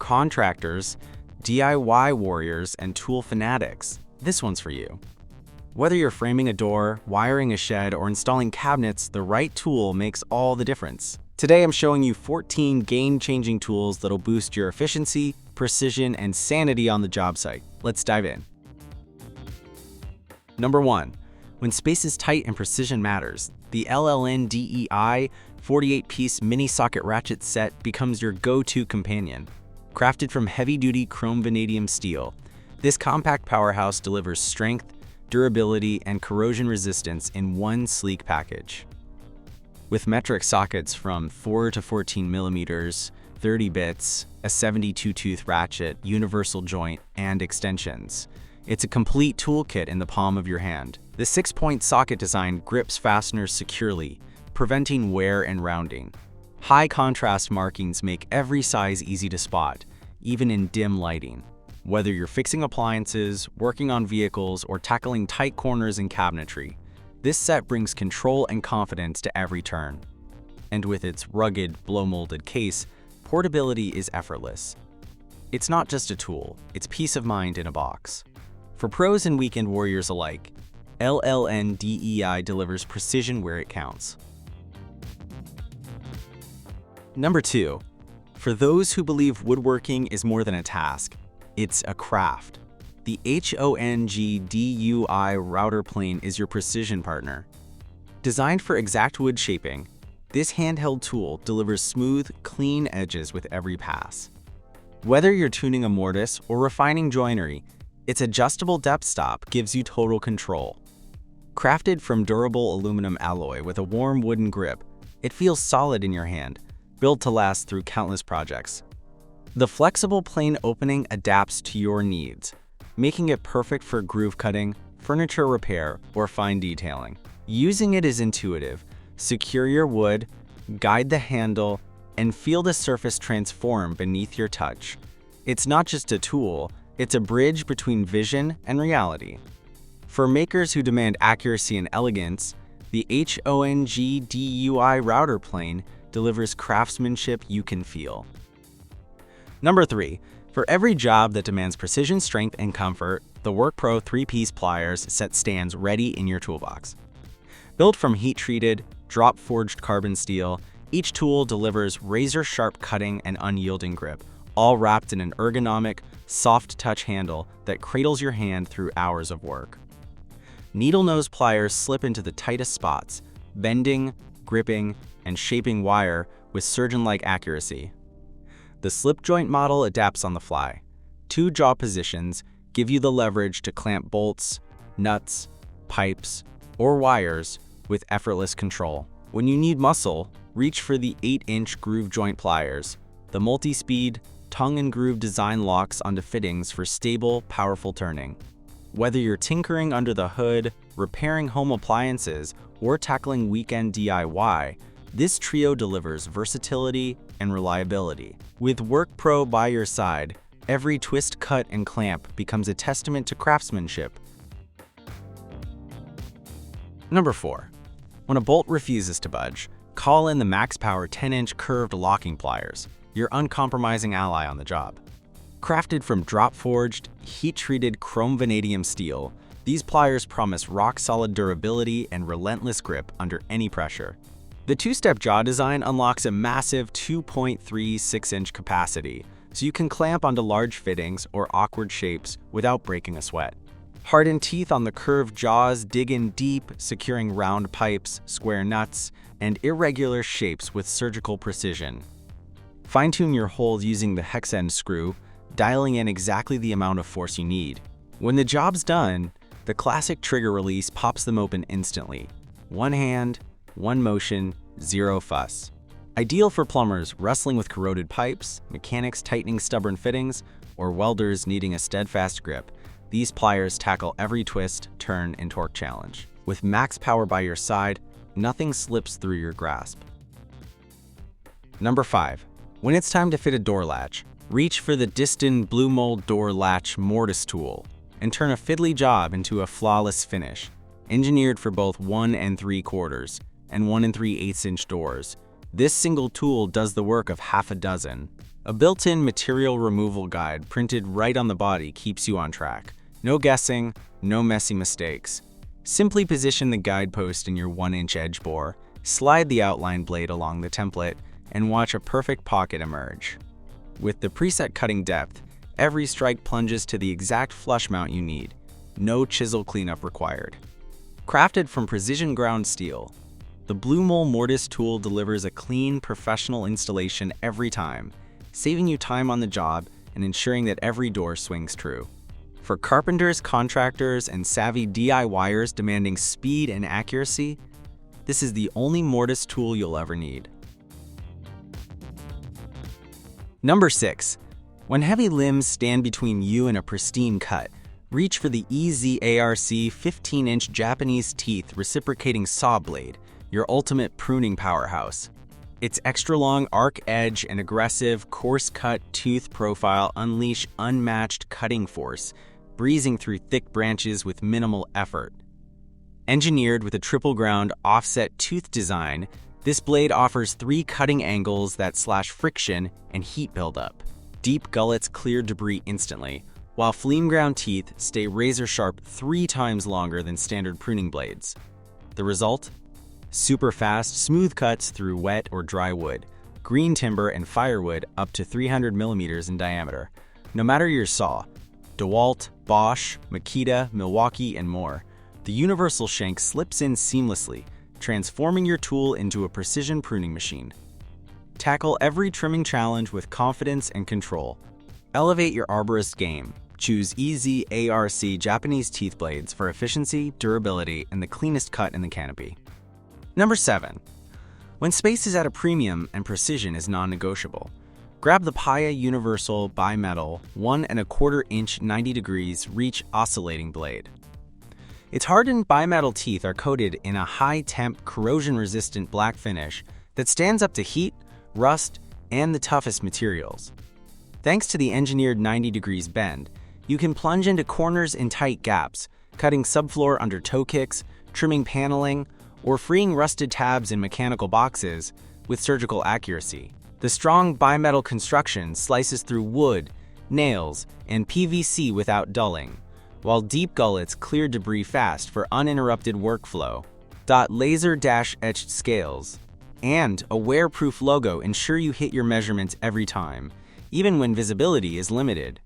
contractors, DIY warriors, and tool fanatics, this one's for you. Whether you're framing a door, wiring a shed, or installing cabinets, the right tool makes all the difference. Today I'm showing you 14 game-changing tools that'll boost your efficiency, precision, and sanity on the job site. Let's dive in. Number 1. When space is tight and precision matters, the LLN DEI 48-piece mini-socket ratchet set becomes your go-to companion. Crafted from heavy-duty chrome vanadium steel, this compact powerhouse delivers strength, durability, and corrosion resistance in one sleek package. With metric sockets from 4 to 14 millimeters, 30 bits, a 72-tooth ratchet, universal joint, and extensions, it's a complete toolkit in the palm of your hand. The 6-point socket design grips fasteners securely, preventing wear and rounding. High contrast markings make every size easy to spot, even in dim lighting. Whether you're fixing appliances, working on vehicles, or tackling tight corners in cabinetry, this set brings control and confidence to every turn. And with its rugged, blow-molded case, portability is effortless. It's not just a tool, it's peace of mind in a box. For pros and weekend warriors alike, LLN DEI delivers precision where it counts. Number 2. For those who believe woodworking is more than a task, it's a craft. The DUI Router Plane is your precision partner. Designed for exact wood shaping, this handheld tool delivers smooth, clean edges with every pass. Whether you're tuning a mortise or refining joinery, its adjustable depth stop gives you total control. Crafted from durable aluminum alloy with a warm wooden grip, it feels solid in your hand, built to last through countless projects. The flexible plane opening adapts to your needs, making it perfect for groove cutting, furniture repair, or fine detailing. Using it is intuitive. Secure your wood, guide the handle, and feel the surface transform beneath your touch. It's not just a tool, it's a bridge between vision and reality. For makers who demand accuracy and elegance, the DUI Router Plane delivers craftsmanship you can feel. Number 3. For every job that demands precision, strength, and comfort, the WorkPro 3-piece pliers set stands ready in your toolbox. Built from heat-treated, drop-forged carbon steel, each tool delivers razor-sharp cutting and unyielding grip, all wrapped in an ergonomic, soft-touch handle that cradles your hand through hours of work. Needle-nose pliers slip into the tightest spots, bending, gripping, and shaping wire with surgeon-like accuracy. The slip-joint model adapts on the fly. 2 jaw positions give you the leverage to clamp bolts, nuts, pipes, or wires with effortless control. When you need muscle, reach for the 8-inch groove joint pliers. The multi-speed, tongue-and-groove design locks onto fittings for stable, powerful turning. Whether you're tinkering under the hood, repairing home appliances, or tackling weekend DIY, this trio delivers versatility and reliability. With WorkPro by your side, every twist, cut, and clamp becomes a testament to craftsmanship. Number 4. When a bolt refuses to budge, call in the MAXPOWER 10-inch curved locking pliers, your uncompromising ally on the job. Crafted from drop-forged, heat-treated chrome vanadium steel, these pliers promise rock-solid durability and relentless grip under any pressure. The 2-step jaw design unlocks a massive 2.36-inch capacity, so you can clamp onto large fittings or awkward shapes without breaking a sweat. Hardened teeth on the curved jaws dig in deep, securing round pipes, square nuts, and irregular shapes with surgical precision. Fine-tune your holes using the hex end screw, dialing in exactly the amount of force you need. When the job's done, the classic trigger release pops them open instantly. One hand, one motion, zero fuss. Ideal for plumbers wrestling with corroded pipes, mechanics tightening stubborn fittings, or welders needing a steadfast grip, these pliers tackle every twist, turn, and torque challenge. With MAXPOWER by your side, nothing slips through your grasp. Number 5. When it's time to fit a door latch, reach for the Distin Blue Mold Door Latch Mortise tool and turn a fiddly job into a flawless finish. Engineered for both 1 3/4 and 1 3/8 inch doors, this single tool does the work of half a dozen. A built-in material removal guide printed right on the body keeps you on track. No guessing, no messy mistakes. Simply position the guidepost in your 1-inch edge bore, slide the outline blade along the template, and watch a perfect pocket emerge. With the preset cutting depth, every strike plunges to the exact flush mount you need. No chisel cleanup required. Crafted from precision ground steel, the Blue Mole Mortise tool delivers a clean, professional installation every time, saving you time on the job and ensuring that every door swings true. For carpenters, contractors, and savvy DIYers demanding speed and accuracy, this is the only mortise tool you'll ever need. Number 6. When heavy limbs stand between you and a pristine cut, reach for the EZARC 15-inch Japanese teeth reciprocating saw blade, your ultimate pruning powerhouse. Its extra-long arc edge and aggressive, coarse-cut tooth profile unleash unmatched cutting force, breezing through thick branches with minimal effort. Engineered with a triple-ground offset tooth design, this blade offers 3 cutting angles that slash friction and heat buildup. Deep gullets clear debris instantly, while flame-ground teeth stay razor-sharp 3 times longer than standard pruning blades. The result? Super fast, smooth cuts through wet or dry wood, green timber, and firewood up to 300 millimeters in diameter. No matter your saw, DeWalt, Bosch, Makita, Milwaukee, and more, the universal shank slips in seamlessly, transforming your tool into a precision pruning machine. Tackle every trimming challenge with confidence and control. Elevate your arborist game. Choose EZARC Japanese teeth blades for efficiency, durability, and the cleanest cut in the canopy. Number 7. When space is at a premium and precision is non-negotiable, grab the Paya Universal Bimetal 1 1/4 inch 90 degrees reach oscillating blade. Its hardened bimetal teeth are coated in a high-temp, corrosion-resistant black finish that stands up to heat, rust, and the toughest materials. Thanks to the engineered 90 degrees bend, you can plunge into corners and tight gaps, cutting subfloor under toe kicks, trimming paneling, or freeing rusted tabs in mechanical boxes with surgical accuracy. The strong bimetal construction slices through wood, nails, and PVC without dulling, while deep gullets clear debris fast for uninterrupted workflow. Laser-etched scales and a wear-proof logo ensure you hit your measurements every time, even when visibility is limited.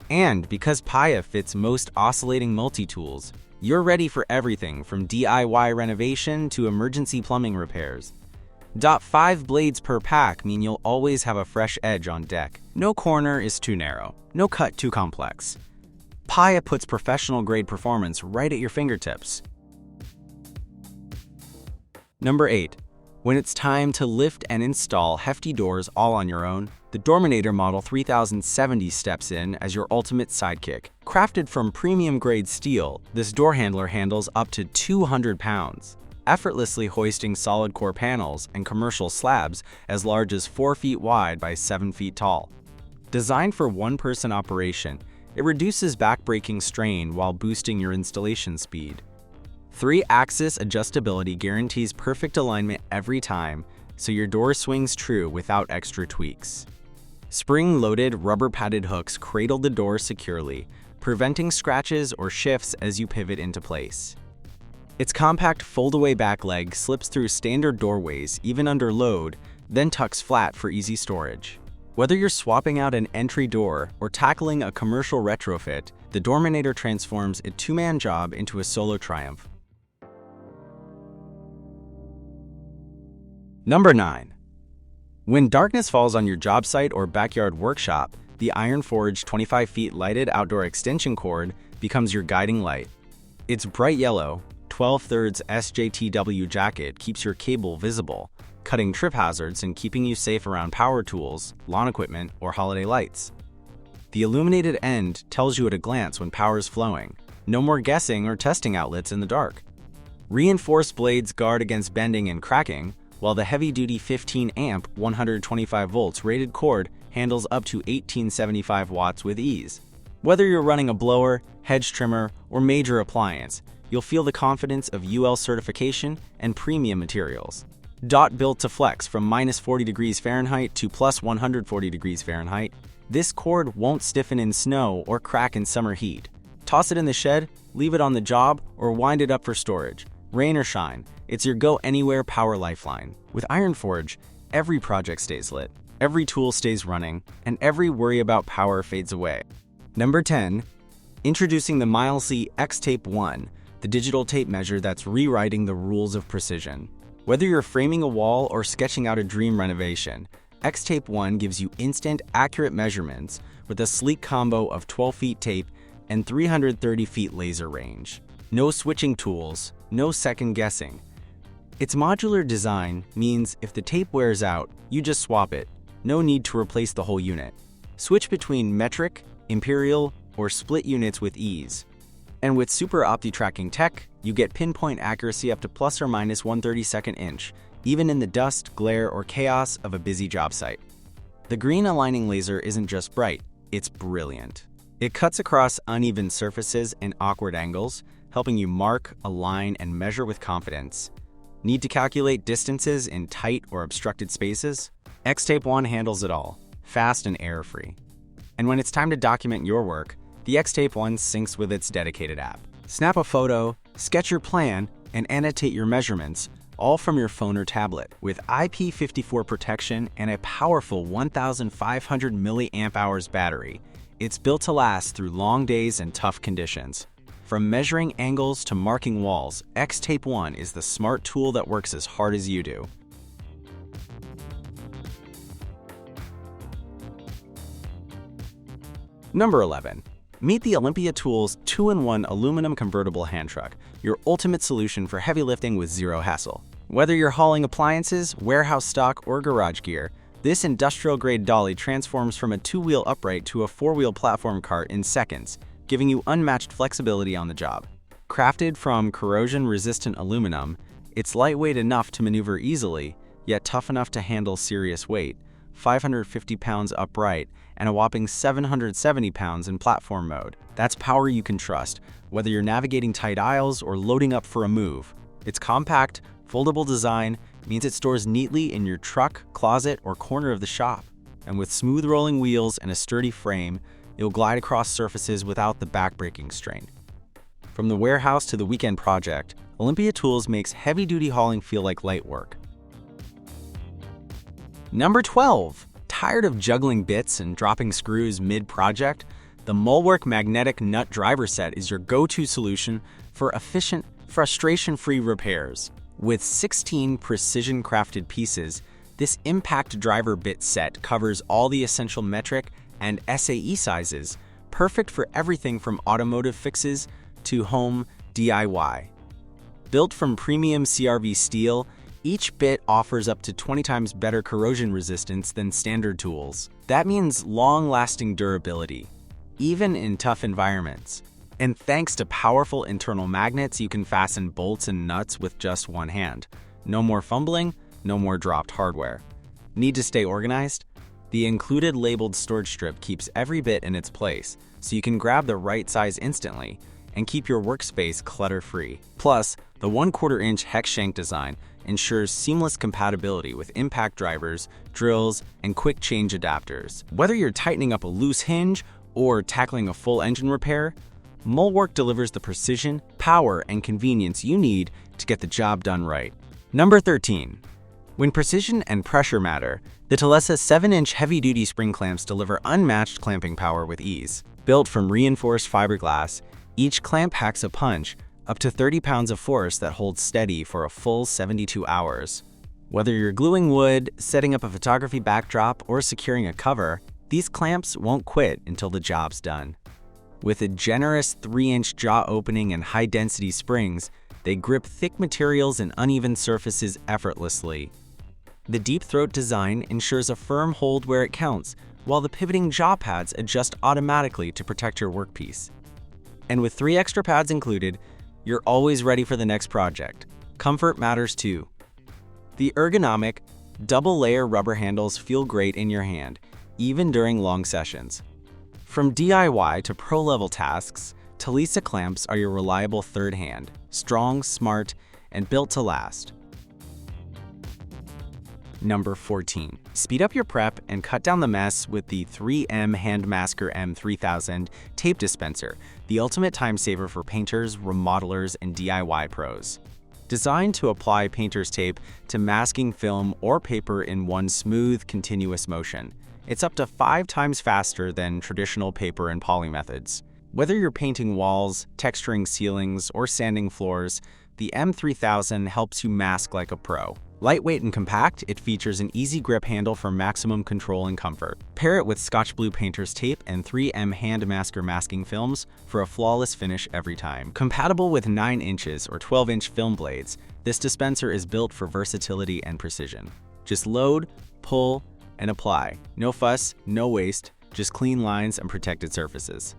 And because Paya fits most oscillating multi-tools, you're ready for everything from DIY renovation to emergency plumbing repairs. 5 blades per pack mean you'll always have a fresh edge on deck. No corner is too narrow, no cut too complex. Paya puts professional-grade performance right at your fingertips. Number 8. When it's time to lift and install hefty doors all on your own, the Dominator Model 3070 steps in as your ultimate sidekick. Crafted from premium-grade steel, this door handler handles up to 200 pounds, effortlessly hoisting solid core panels and commercial slabs as large as 4 feet wide by 7 feet tall. Designed for one-person operation, it reduces backbreaking strain while boosting your installation speed. 3-axis adjustability guarantees perfect alignment every time, so your door swings true without extra tweaks. Spring-loaded, rubber-padded hooks cradle the door securely, preventing scratches or shifts as you pivot into place. Its compact fold-away back leg slips through standard doorways even under load, then tucks flat for easy storage. Whether you're swapping out an entry door or tackling a commercial retrofit, the Dominator transforms a 2-man job into a solo triumph. Number 9. When darkness falls on your job site or backyard workshop, the Iron Forge 25 feet lighted outdoor extension cord becomes your guiding light. Its bright yellow, 12/3 SJTW jacket keeps your cable visible, cutting trip hazards and keeping you safe around power tools, lawn equipment, or holiday lights. The illuminated end tells you at a glance when power is flowing. No more guessing or testing outlets in the dark. Reinforced blades guard against bending and cracking, while the heavy-duty 15-amp 125 volts rated cord handles up to 1875 watts with ease. Whether you're running a blower, hedge trimmer, or major appliance, you'll feel the confidence of UL certification and premium materials. Built to flex from -40 degrees Fahrenheit to +140 degrees Fahrenheit. This cord won't stiffen in snow or crack in summer heat. Toss it in the shed, leave it on the job, or wind it up for storage. Rain or shine, it's your go-anywhere power lifeline. With Iron Forge, every project stays lit, every tool stays running, and every worry about power fades away. Number 10. Introducing the Milecy XTape 1, the digital tape measure that's rewriting the rules of precision. Whether you're framing a wall or sketching out a dream renovation, XTape 1 gives you instant, accurate measurements with a sleek combo of 12 feet tape and 330 feet laser range. No switching tools, no second guessing. Its modular design means if the tape wears out, you just swap it. No need to replace the whole unit. Switch between metric, imperial, or split units with ease. And with Super Opti tracking tech, you get pinpoint accuracy up to plus or minus 1/32 inch, even in the dust, glare, or chaos of a busy job site. The green aligning laser isn't just bright, it's brilliant. It cuts across uneven surfaces and awkward angles, helping you mark, align, and measure with confidence. Need to calculate distances in tight or obstructed spaces? XTape 1 handles it all, fast and error-free. And when it's time to document your work, the XTape 1 syncs with its dedicated app. Snap a photo, sketch your plan, and annotate your measurements, all from your phone or tablet. With IP54 protection and a powerful 1,500 mAh battery, it's built to last through long days and tough conditions. From measuring angles to marking walls, XTape 1 is the smart tool that works as hard as you do. Number 11. Meet the Olympia Tools 2-in-1 aluminum convertible hand truck, your ultimate solution for heavy lifting with zero hassle. Whether you're hauling appliances, warehouse stock, or garage gear, this industrial-grade dolly transforms from a 2-wheel upright to a 4-wheel platform cart in seconds, giving you unmatched flexibility on the job. Crafted from corrosion-resistant aluminum, it's lightweight enough to maneuver easily, yet tough enough to handle serious weight, 550 pounds upright, and a whopping 770 pounds in platform mode. That's power you can trust, whether you're navigating tight aisles or loading up for a move. Its compact, foldable design means it stores neatly in your truck, closet, or corner of the shop. And with smooth rolling wheels and a sturdy frame, it'll glide across surfaces without the back-breaking strain. From the warehouse to the weekend project, Olympia Tools makes heavy-duty hauling feel like light work. Number 12. Tired of juggling bits and dropping screws mid-project? The Mullwork Magnetic Nut Driver Set is your go-to solution for efficient, frustration-free repairs. With 16 precision-crafted pieces, this impact driver bit set covers all the essential metric and SAE sizes, perfect for everything from automotive fixes to home DIY. Built from premium CRV steel, each bit offers up to 20 times better corrosion resistance than standard tools. That means long-lasting durability, even in tough environments. And thanks to powerful internal magnets, you can fasten bolts and nuts with just one hand. No more fumbling, no more dropped hardware. Need to stay organized? The included labeled storage strip keeps every bit in its place, so you can grab the right size instantly and keep your workspace clutter-free. Plus, the 1/4 inch hex shank design ensures seamless compatibility with impact drivers, drills, and quick change adapters. Whether you're tightening up a loose hinge or tackling a full engine repair, Mullwork delivers the precision, power, and convenience you need to get the job done right. Number 13. When precision and pressure matter, the Tisa 7-inch heavy-duty spring clamps deliver unmatched clamping power with ease. Built from reinforced fiberglass, each clamp packs a punch, up to 30 pounds of force that holds steady for a full 72 hours. Whether you're gluing wood, setting up a photography backdrop, or securing a cover, these clamps won't quit until the job's done. With a generous 3-inch jaw opening and high-density springs, they grip thick materials and uneven surfaces effortlessly. The deep throat design ensures a firm hold where it counts, while the pivoting jaw pads adjust automatically to protect your workpiece. And with 3 extra pads included, you're always ready for the next project. Comfort matters too. The ergonomic, double-layer rubber handles feel great in your hand, even during long sessions. From DIY to pro-level tasks, Tisa clamps are your reliable third hand, strong, smart, and built to last. Number 14. Speed up your prep and cut down the mess with the 3M Hand Masker M3000 Tape Dispenser, the ultimate time saver for painters, remodelers, and DIY pros. Designed to apply painter's tape to masking film or paper in one smooth, continuous motion, it's up to 5 times faster than traditional paper and poly methods. Whether you're painting walls, texturing ceilings, or sanding floors, the M3000 helps you mask like a pro. Lightweight and compact, it features an easy grip handle for maximum control and comfort. Pair it with Scotch Blue painter's tape and 3M Hand Masker masking films for a flawless finish every time. Compatible with 9 inches or 12-inch film blades, this dispenser is built for versatility and precision. Just load, pull, and apply. No fuss, no waste, just clean lines and protected surfaces.